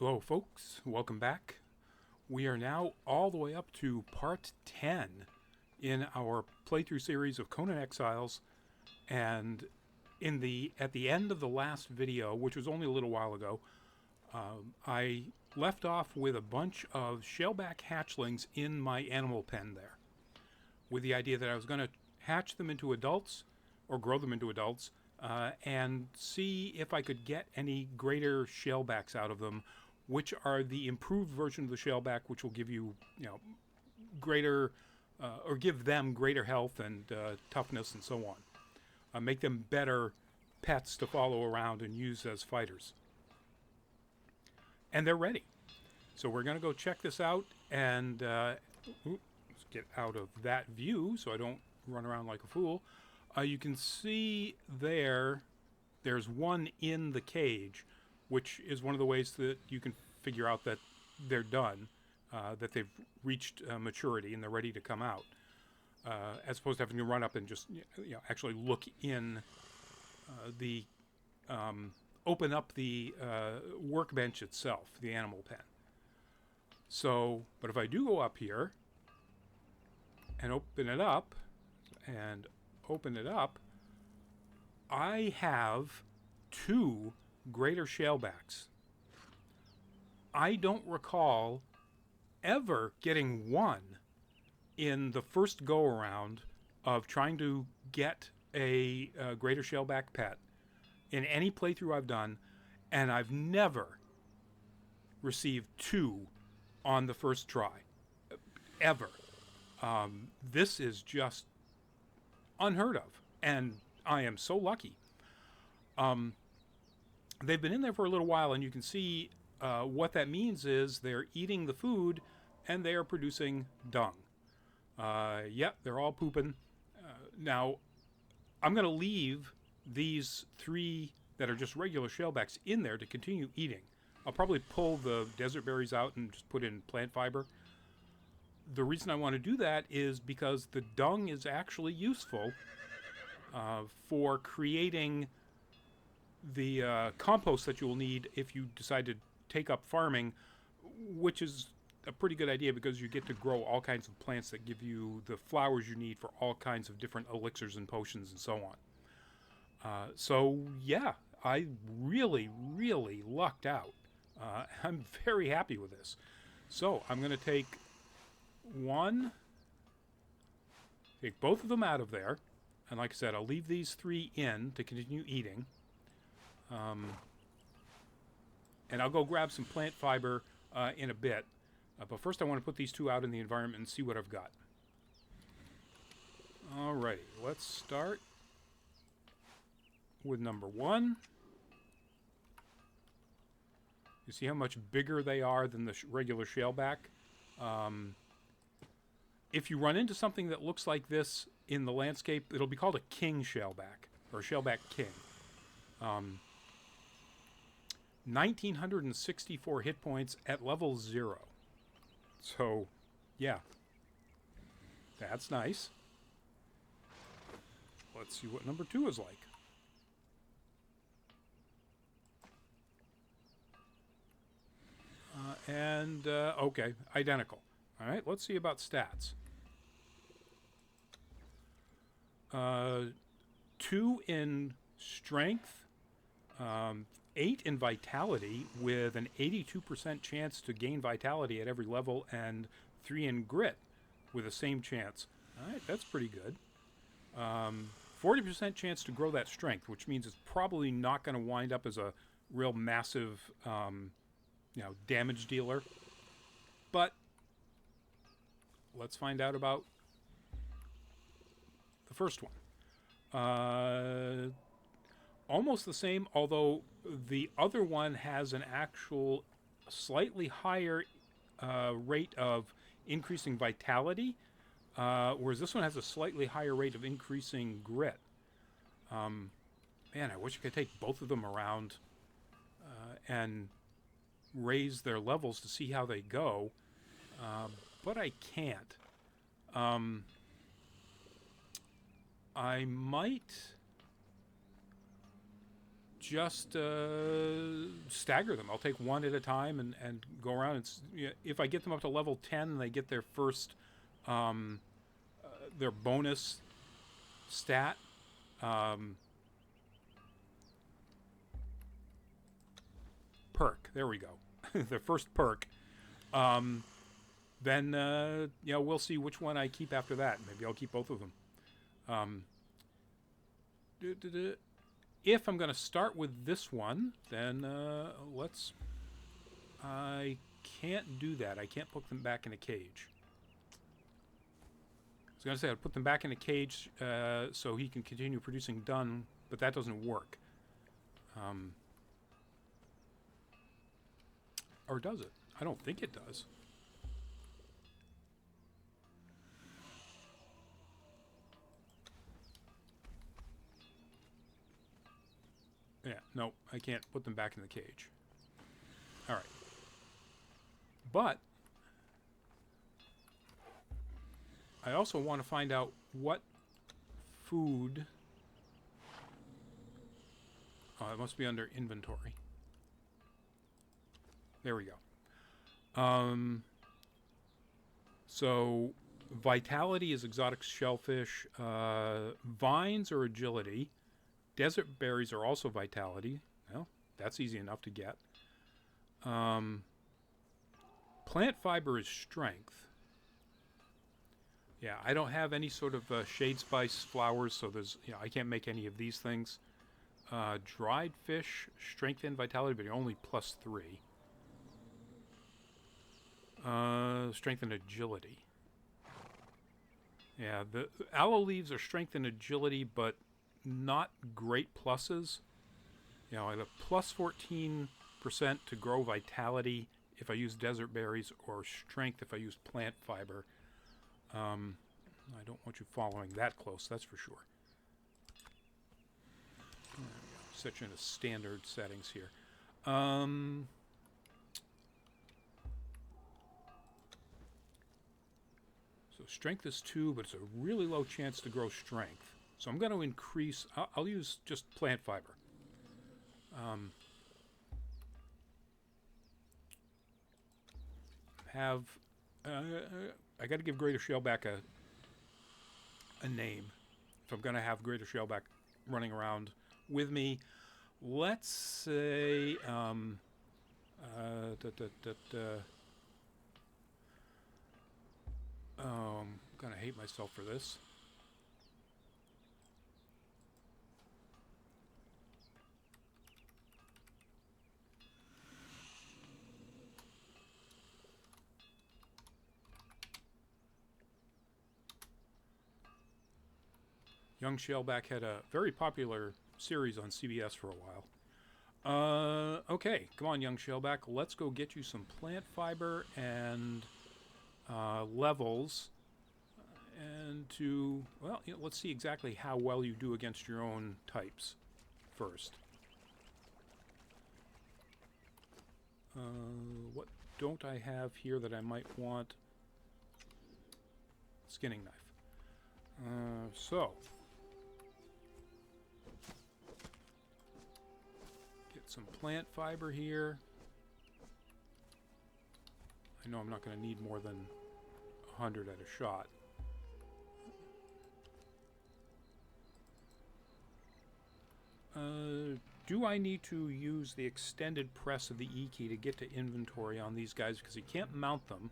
Hello, folks. Welcome back. We are now all the way up to part 10 in our playthrough series of Conan Exiles, and at the end of the last video, which was only a little while ago, I left off with a bunch of shellback hatchlings in my animal pen there, with the idea that I was going to hatch them into adults, or grow them into adults, and see if I could get any greater shellbacks out of them, which are the improved version of the shellback, which will give you, greater, or give them greater health and toughness and so on. Make them better pets to follow around and use as fighters. And they're ready. So we're going to go check this out, and let's get out of that view so I don't run around like a fool. You can see there's one in the cage, which is one of the ways that you can figure out that they're done, that they've reached maturity and they're ready to come out, as opposed to having to run up and just actually look in open up the workbench itself, the animal pen. So, but if I do go up here and open it up, I have 2 greater shellbacks. I don't recall ever getting one in the first go-around of trying to get a greater shellback pet in any playthrough I've done, and I've never received 2 on the first try, ever. This is just unheard of, and I am so lucky. They've been in there for a little while, and you can see what that means is they're eating the food and they are producing dung. Yep, they're all pooping. Now, I'm going to leave these 3 that are just regular shellbacks in there to continue eating. I'll probably pull the desert berries out and just put in plant fiber. The reason I want to do that is because the dung is actually useful for creating the compost that you will need if you decide to take up farming, which is a pretty good idea because you get to grow all kinds of plants that give you the flowers you need for all kinds of different elixirs and potions and so on. So yeah, I really, really lucked out. I'm very happy with this. So I'm going to take both of them out of there. And like I said, I'll leave these 3 in to continue eating. And I'll go grab some plant fiber in a bit. But first I want to put these 2 out in the environment and see what I've got. Alrighty, let's start with number 1. You see how much bigger they are than the regular shellback? If you run into something that looks like this in the landscape, it'll be called a king shellback, or a shellback king. 1,964 hit points at level 0. So, yeah. That's nice. Let's see what number 2 is like. Okay, identical. All right, let's see about stats. 2 in strength, 8 in vitality with an 82% chance to gain vitality at every level, and 3 in grit with the same chance. All right, that's pretty good. 40% chance to grow that strength, which means it's probably not going to wind up as a real massive damage dealer. But let's find out about the first one. Almost the same, although the other one has an actual slightly higher rate of increasing vitality, whereas this one has a slightly higher rate of increasing grit. Man, I wish I could take both of them around and raise their levels to see how they go, but I can't. I might just stagger them. I'll take one at a time and go around. If I get them up to level 10 and they get their first, their bonus stat, perk, there we go, their first perk, then, we'll see which one I keep after that. Maybe I'll keep both of them. If I'm going to start with this one, then I can't do that. I can't put them back in a cage. I was going to say I'd put them back in a cage so he can continue producing dung, but that doesn't work. Or does it? I don't think it does. Yeah, no, I can't put them back in the cage. All right. But I also want to find out what food... Oh, it must be under inventory. There we go. So vitality is exotic shellfish. Vines are agility. Desert berries are also vitality. Well, that's easy enough to get. Plant fiber is strength. Yeah, I don't have any sort of shade spice flowers, so there's, I can't make any of these things. Dried fish, strength and vitality, but only +3. Strength and agility. Yeah, the aloe leaves are strength and agility, but not great pluses. I have a +14% to grow vitality if I use desert berries, or strength if I use plant fiber. I don't want you following that close, that's for sure. Set you into standard settings here. So strength is 2, but it's a really low chance to grow strength. So I'm going to increase... I'll use just plant fiber. I got to give greater shellback a name. If I'm going to have greater shellback running around with me, let's say... I'm going to hate myself for this. Young Shellback had a very popular series on CBS for a while. Okay, come on, Young Shellback. Let's go get you some plant fiber and levels. And let's see exactly how well you do against your own types first. What don't I have here that I might want? Skinning knife. So... some plant fiber here. I know I'm not going to need more than 100 at a shot. Do I need to use the extended press of the E key to get to inventory on these guys? Because you can't mount them.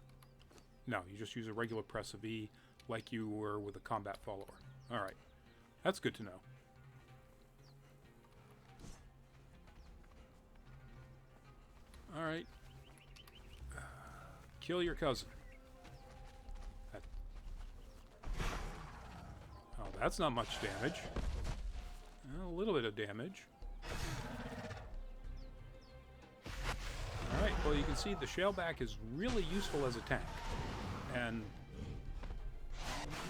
No, you just use a regular press of E like you were with a combat follower. Alright, that's good to know. Alright. Kill your cousin. Oh, that's not much damage. A little bit of damage. Alright, well you can see the shellback is really useful as a tank. And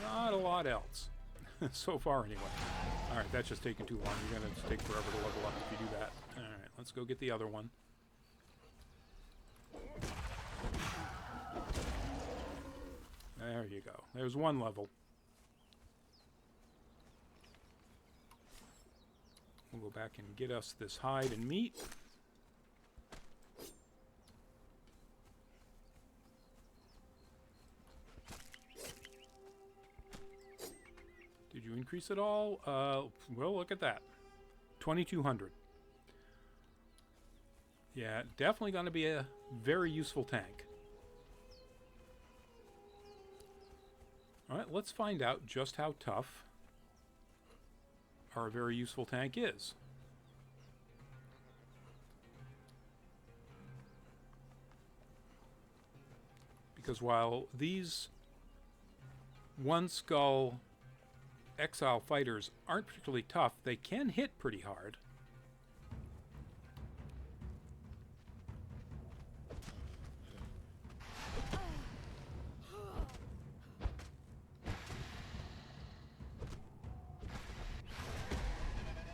not a lot else. So far anyway. Alright, that's just taking too long. You're going to take forever to level up if you do that. Alright, let's go get the other one. There you go. There's one level. We'll go back and get us this hide and meat. Did you increase it all? Well, look at that. 2,200. Yeah, definitely going to be a very useful tank. Alright, let's find out just how tough our very useful tank is. Because while these one skull exile fighters aren't particularly tough, they can hit pretty hard.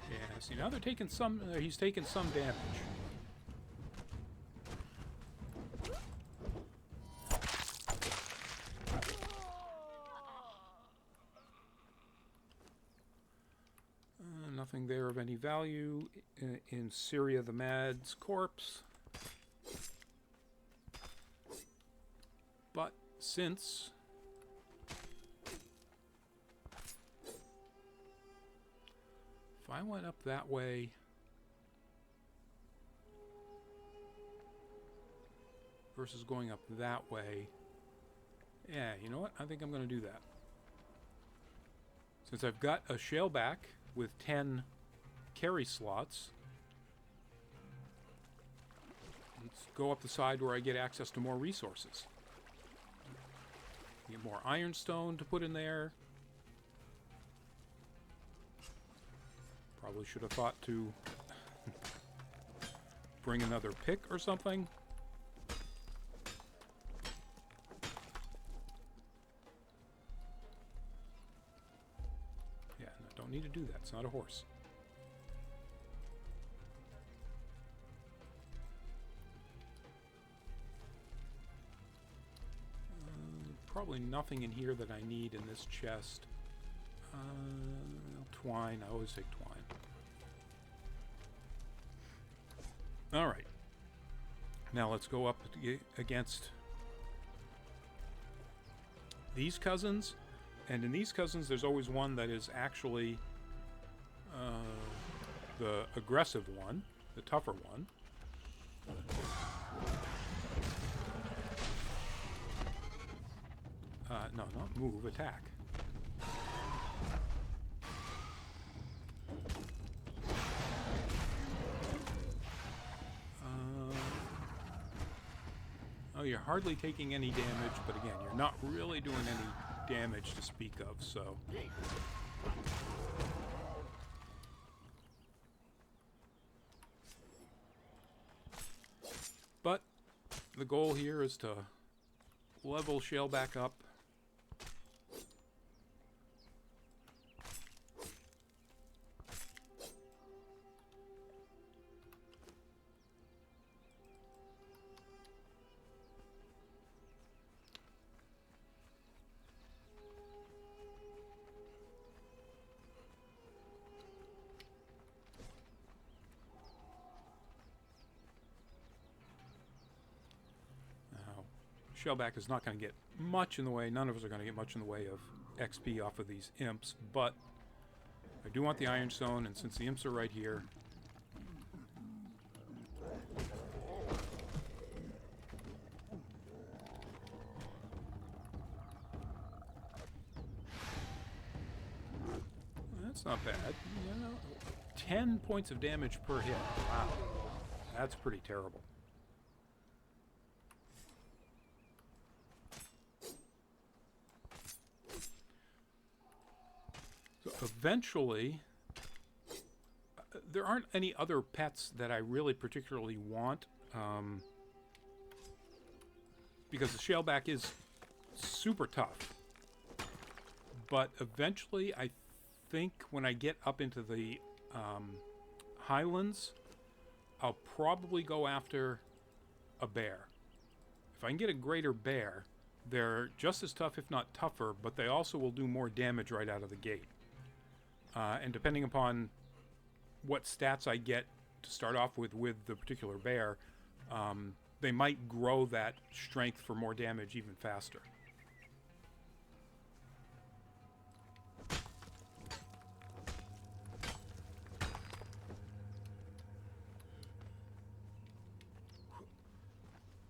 Yeah, see, now they're taking some, he's taking some damage. Nothing there of any value in Syria the Mad's corpse. But since if I went up that way versus going up that way, yeah, you know what? I think I'm going to do that. Since I've got a shellback with 10 carry slots, let's go up the side where I get access to more resources. Get more ironstone to put in there. Probably should have thought to bring another pick or something. Need to do that. It's not a horse. Probably nothing in here that I need in this chest. Twine. I always take twine. Alright. Now let's go up against these cousins. And in these cousins, there's always one that is actually the aggressive one, the tougher one. No, not move, attack. Oh, you're hardly taking any damage, but again, you're not really doing any damage to speak of, so. But the goal here is to level Shell back up. Shellback is not going to get much in the way. None of us are going to get much in the way of XP off of these imps, but I do want the Ironstone, and since the imps are right here, that's not bad. You know, 10 points of damage per hit. Wow, that's pretty terrible. Eventually, there aren't any other pets that I really particularly want, because the Shellback is super tough. But eventually, I think when I get up into the highlands, I'll probably go after a bear. If I can get a greater bear, they're just as tough, if not tougher, but they also will do more damage right out of the gate. And depending upon what stats I get to start off with the particular bear, they might grow that strength for more damage even faster.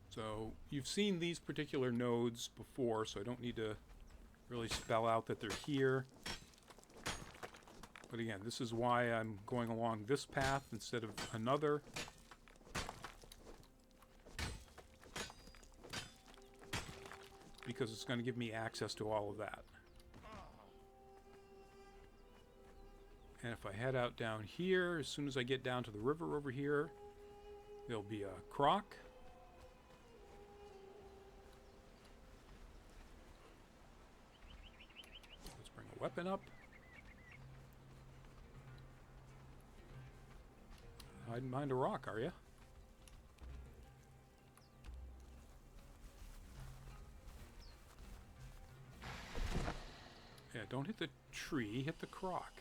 So you've seen these particular nodes before, so I don't need to really spell out that they're here. But again, this is why I'm going along this path instead of another. Because it's going to give me access to all of that. And if I head out down here, as soon as I get down to the river over here, there'll be a croc. Let's bring a weapon up. Hiding behind a rock, are you? Yeah, don't hit the tree, hit the croc.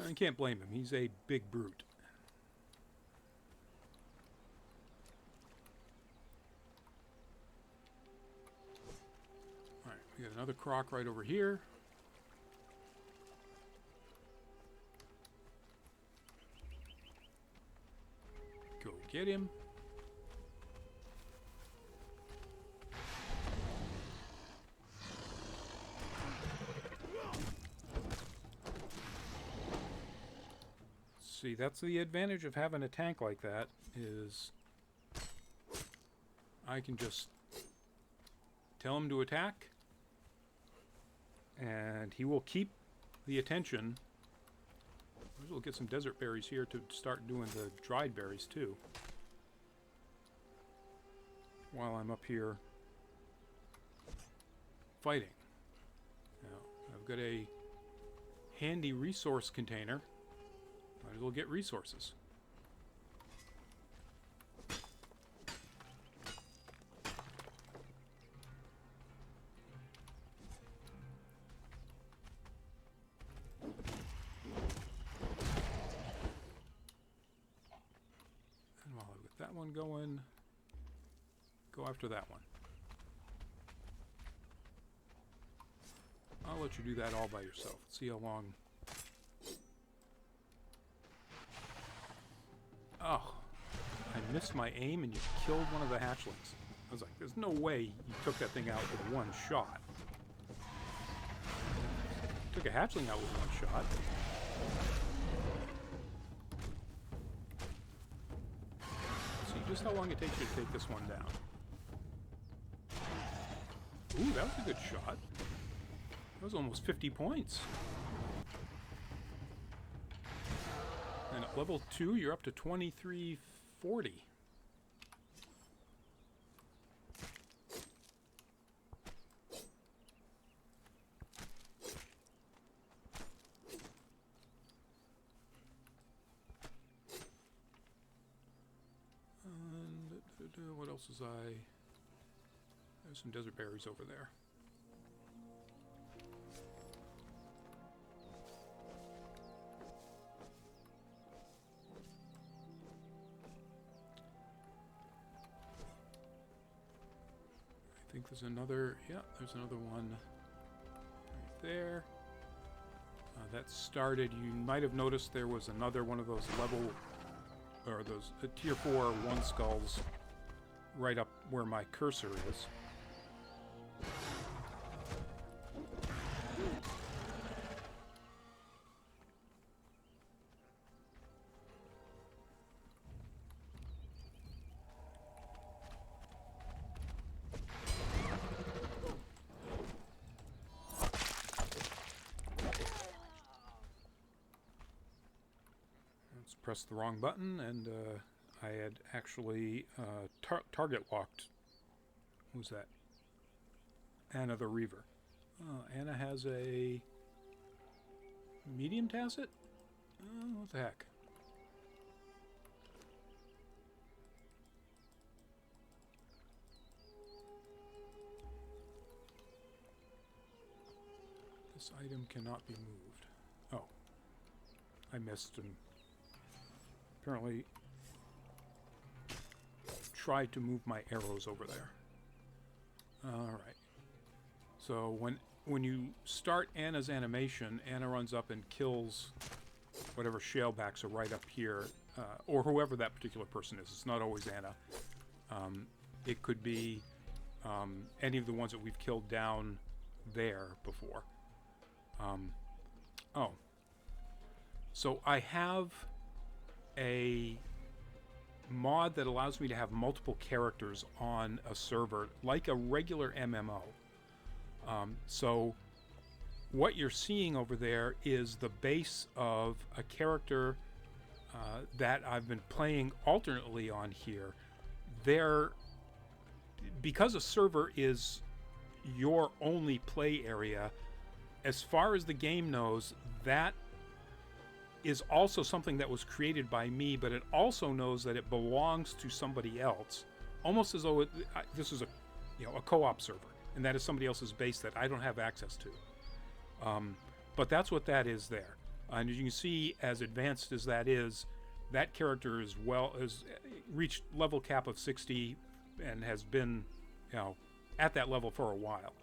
I can't blame him, he's a big brute. Alright, we got another croc right over here. Go get him. See, that's the advantage of having a tank like that, is I can just tell him to attack, and he will keep the attention. We'll get some desert berries here to start doing the dried berries too. While I'm up here fighting. Now, I've got a handy resource container. Might as well get resources. And while I've got that one going, go after that one. I'll let you do that all by yourself. Let's see how long. Oh, I missed my aim and you killed one of the hatchlings. I was like, there's no way you took that thing out with one shot. Took a hatchling out with one shot. See just how long it takes you to take this one down. Ooh, that was a good shot. That was almost 50 points. And at level 2, you're up to 2340. And what else is I? There's some desert berries over there. I think there's another, yeah, there's another one right there. That started, you might have noticed there was another one of those level, or those tier 4 one skulls right up where my cursor is. Pressed the wrong button, and I had actually target locked. Who's that? Anna the Reaver. Oh, Anna has a medium tacet? Oh, what the heck? This item cannot be moved. Oh. I missed and apparently tried to move my arrows over there. Alright. So when you start Anna's animation, Anna runs up and kills whatever shalebacks are right up here, or whoever that particular person is. It's not always Anna. It could be any of the ones that we've killed down there before. Oh. So I have a mod that allows me to have multiple characters on a server, like a regular MMO. So what you're seeing over there is the base of a character that I've been playing alternately on here. Because a server is your only play area, as far as the game knows, that is also something that was created by me, but it also knows that it belongs to somebody else, almost as though this is a co-op server, and that is somebody else's base that I don't have access to. But that's what that is there. And as you can see, as advanced as that is, that character has reached level cap of 60 and has been, at that level for a while.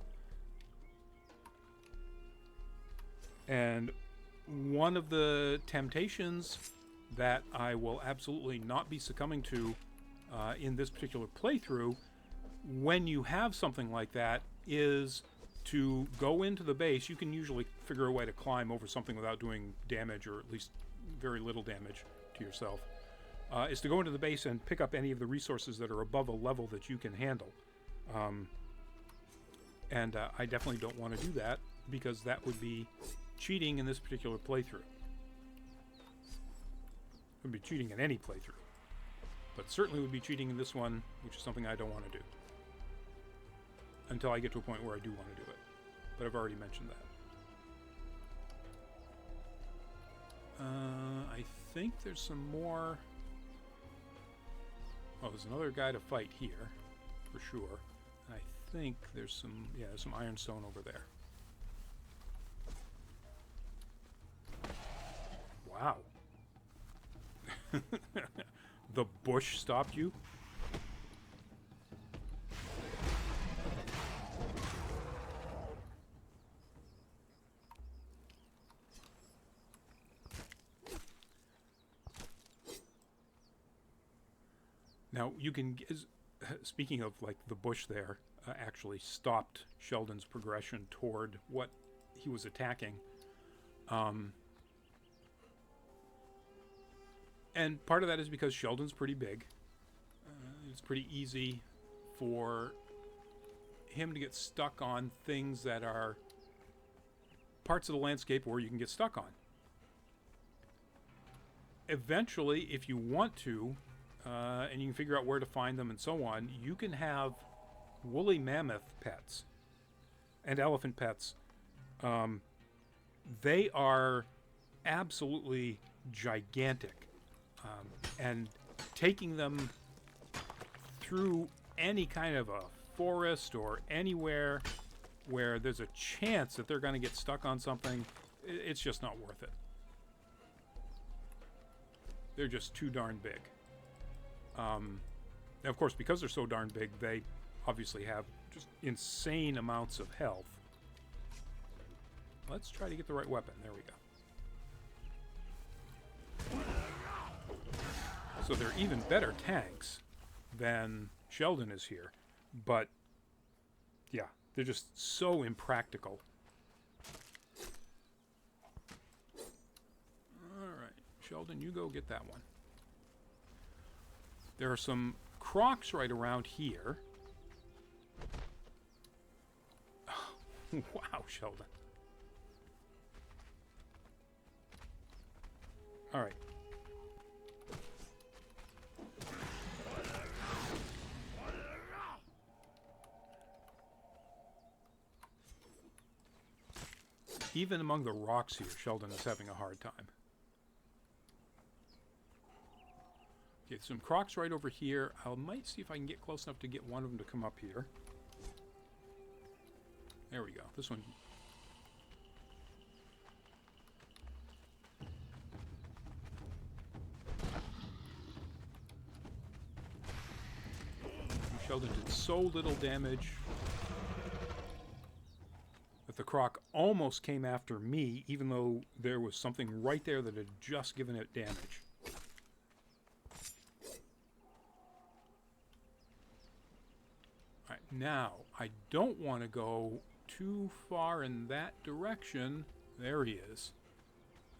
And one of the temptations that I will absolutely not be succumbing to in this particular playthrough, when you have something like that, is to go into the base. You can usually figure a way to climb over something without doing damage, or at least very little damage to yourself, is to go into the base and pick up any of the resources that are above a level that you can handle. And I definitely don't want to do that, because that would be cheating in this particular playthrough. It would be cheating in any playthrough, but certainly would be cheating in this one, which is something I don't want to do until I get to a point where I do want to do it. But I've already mentioned that. I think there's some more. Oh, there's another guy to fight here, for sure. And I think there's some ironstone over there. Wow. The bush stopped you? Now, you can, speaking of like the bush there, actually stopped Sheldon's progression toward what he was attacking. And part of that is because Sheldon's pretty big. It's pretty easy for him to get stuck on things that are parts of the landscape where you can get stuck on. Eventually, if you want to, and you can figure out where to find them and so on, you can have woolly mammoth pets and elephant pets. They are absolutely gigantic. And taking them through any kind of a forest or anywhere where there's a chance that they're going to get stuck on something, it's just not worth it. They're just too darn big. Now, of course, because they're so darn big, they obviously have just insane amounts of health. Let's try to get the right weapon. There we go. So they're even better tanks than Sheldon is here. But, yeah, they're just so impractical. Alright, Sheldon, you go get that one. There are some crocs right around here. Wow, Sheldon. Alright. Even among the rocks here, Sheldon is having a hard time. Okay, some crocs right over here. I might see if I can get close enough to get one of them to come up here. There we go. This one. shield and did so little damage that the croc almost came after me, even though there was something right there that had just given it damage. Alright, now, I don't want to go too far in that direction. There he is.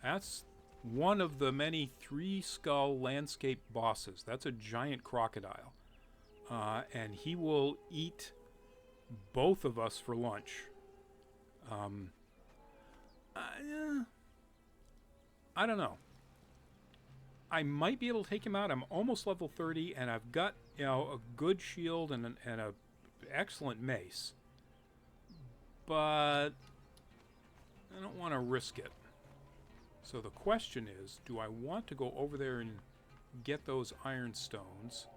That's one of the many three-skull landscape bosses. That's a giant crocodile. And he will eat both of us for lunch. I don't know. I might be able to take him out. I'm almost level 30, and I've got, you know, a good shield and a excellent mace. But I don't want to risk it. So the question is, do I want to go over there and get those iron stones?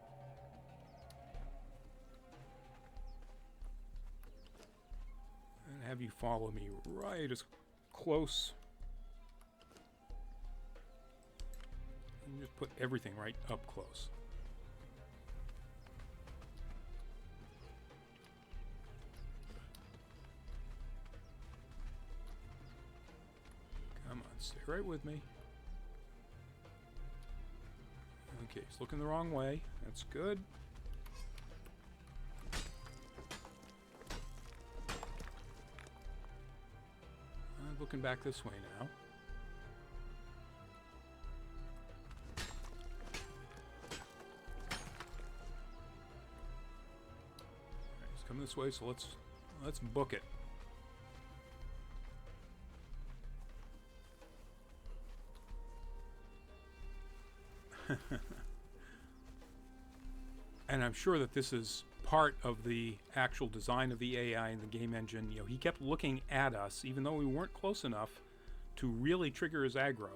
And have you follow me right as close. And just put everything right up close. Come on, stay right with me. Okay, he's looking the wrong way. That's good. Looking back this way now. Right, he's coming this way, so let's book it. And I'm sure that this is part of the actual design of the AI in the game engine. You know, he kept looking at us, even though we weren't close enough to really trigger his aggro.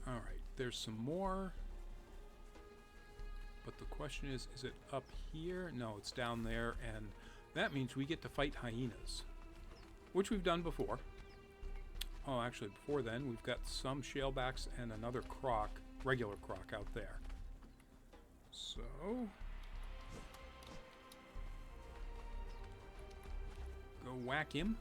All right, there's some more. But the question is it up here? No, it's down there, and that means we get to fight hyenas, which we've done before. Oh, actually, before then, we've got some shalebacks and another croc, regular croc, out there. So... go whack him.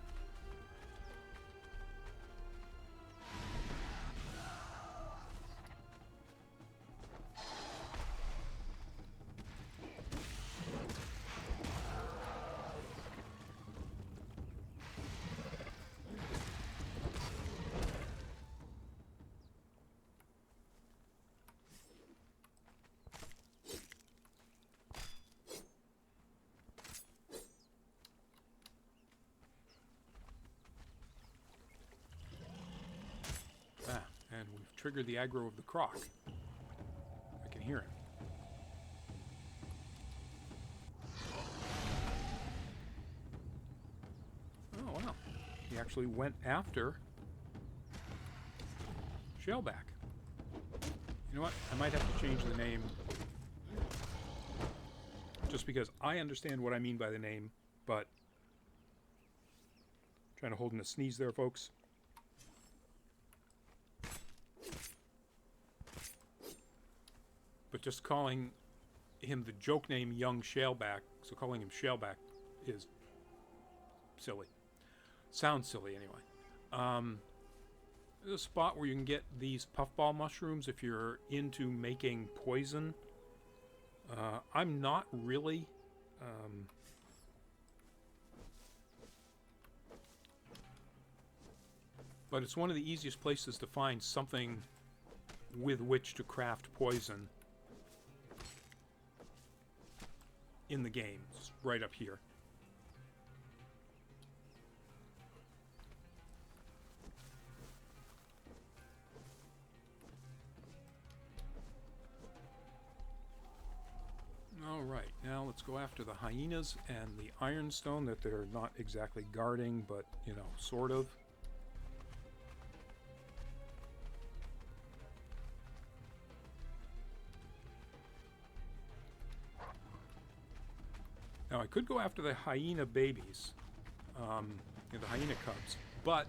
And we've triggered the aggro of the croc. I can hear him. Oh, wow. He actually went after Shellback. You know what? I might have to change the name. Just because I understand what I mean by the name, but... trying to hold in a sneeze there, folks. But just calling him the joke name Young Shaleback, so calling him Shaleback is silly. Sounds silly anyway. There's a spot where you can get these puffball mushrooms if you're into making poison. I'm not really. But it's one of the easiest places to find something with which to craft poison in the game. It's right up here. All right, now let's go after the hyenas and the ironstone that they're not exactly guarding, but, you know, sort of. Now, I could go after the hyena babies, the hyena cubs. But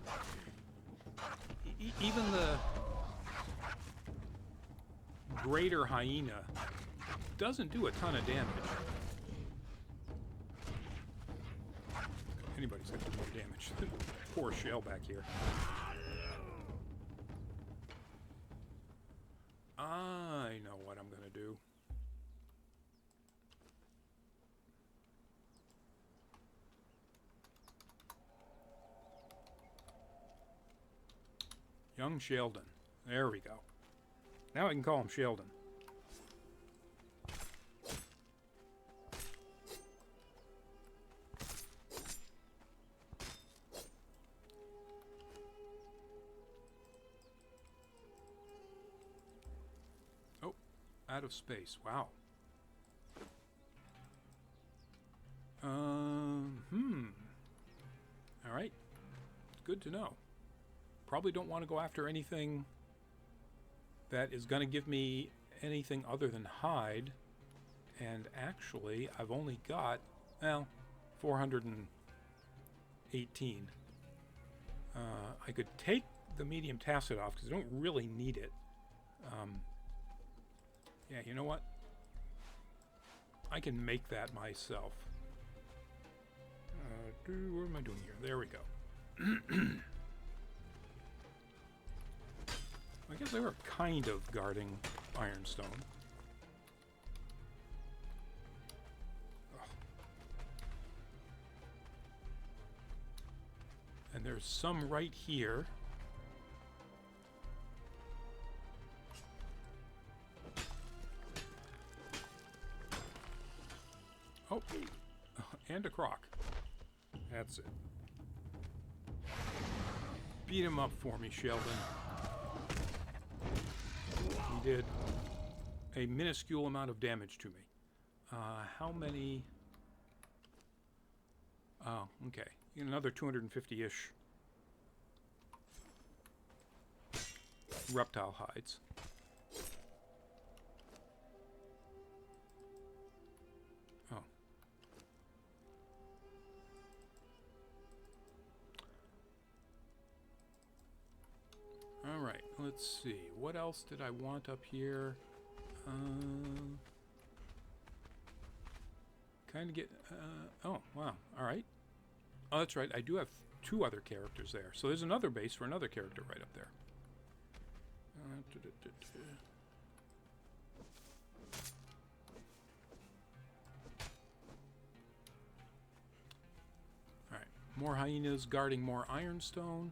even the greater hyena doesn't do a ton of damage. Anybody's going to do more damage than poor shell back here. I know what I'm going to do. Young Sheldon. There we go. Now I can call him Sheldon. Oh, out of space. Wow. All right. Good to know. Probably don't want to go after anything that is going to give me anything other than hide. And actually, I've only got, well, 418. I could take the medium tacet off because I don't really need it. Yeah, you know what? I can make that myself. What am I doing here? There we go. I guess they were kind of guarding Ironstone. Ugh. And there's some right here. Oh, and a croc. That's it. Beat him up for me, Sheldon. He did a minuscule amount of damage to me. How many? Oh, okay. Another 250-ish reptile hides. Oh. All right, let's see. What else did I want up here? Kind of get... oh, wow. All right. Oh, that's right. I do have 2 other characters there. So there's another base for another character right up there. All right. More hyenas guarding more ironstone.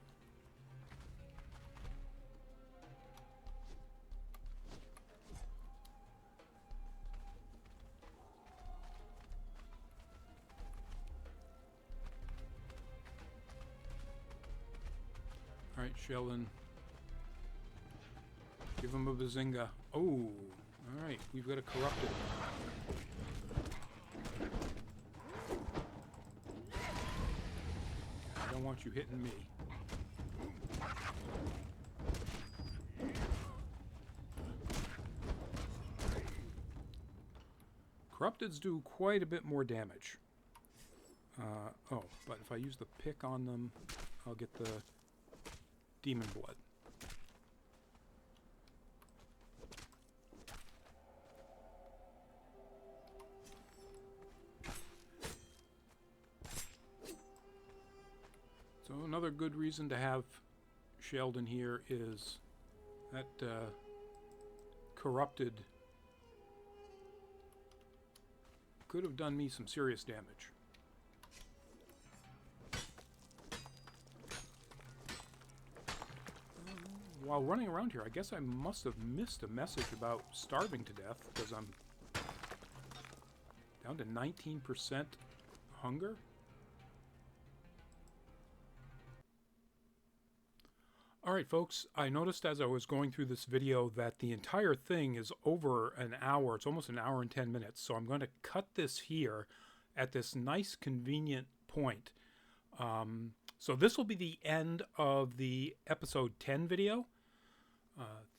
All right, Sheldon. Give him a bazinga. Oh, all right. We've got a corrupted. I don't want you hitting me. Corrupteds do quite a bit more damage. Oh, but if I use the pick on them, I'll get the demon blood. So another good reason to have Sheldon here is that corrupted could have done me some serious damage. While running around here, I guess I must have missed a message about starving to death because I'm down to 19% hunger. Alright folks, I noticed as I was going through this video that the entire thing is over an hour. It's almost an hour and 10 minutes. So I'm going to cut this here at this nice convenient point. So this will be the end of the episode 10 video.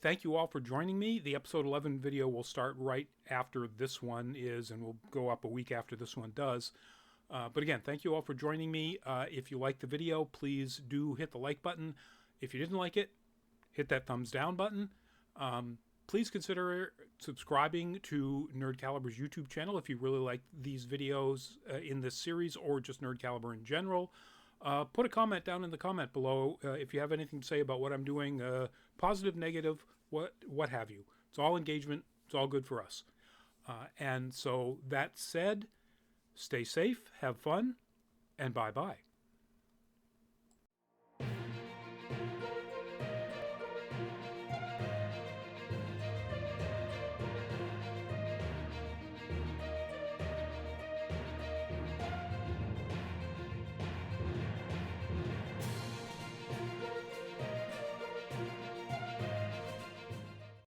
Thank you all for joining me. The episode 11 video will start right after this one is and will go up a week after this one does. But again, thank you all for joining me. If you liked the video, please do hit the like button. If you didn't like it, hit that thumbs down button. Please consider subscribing to Nerd Caliber's YouTube channel if you really like these videos in this series, or just Nerd Caliber in general. Put a comment down in the comment below if you have anything to say about what I'm doing, positive, negative, what have you. It's all engagement. It's all good for us. And so that said, stay safe, have fun, and bye-bye.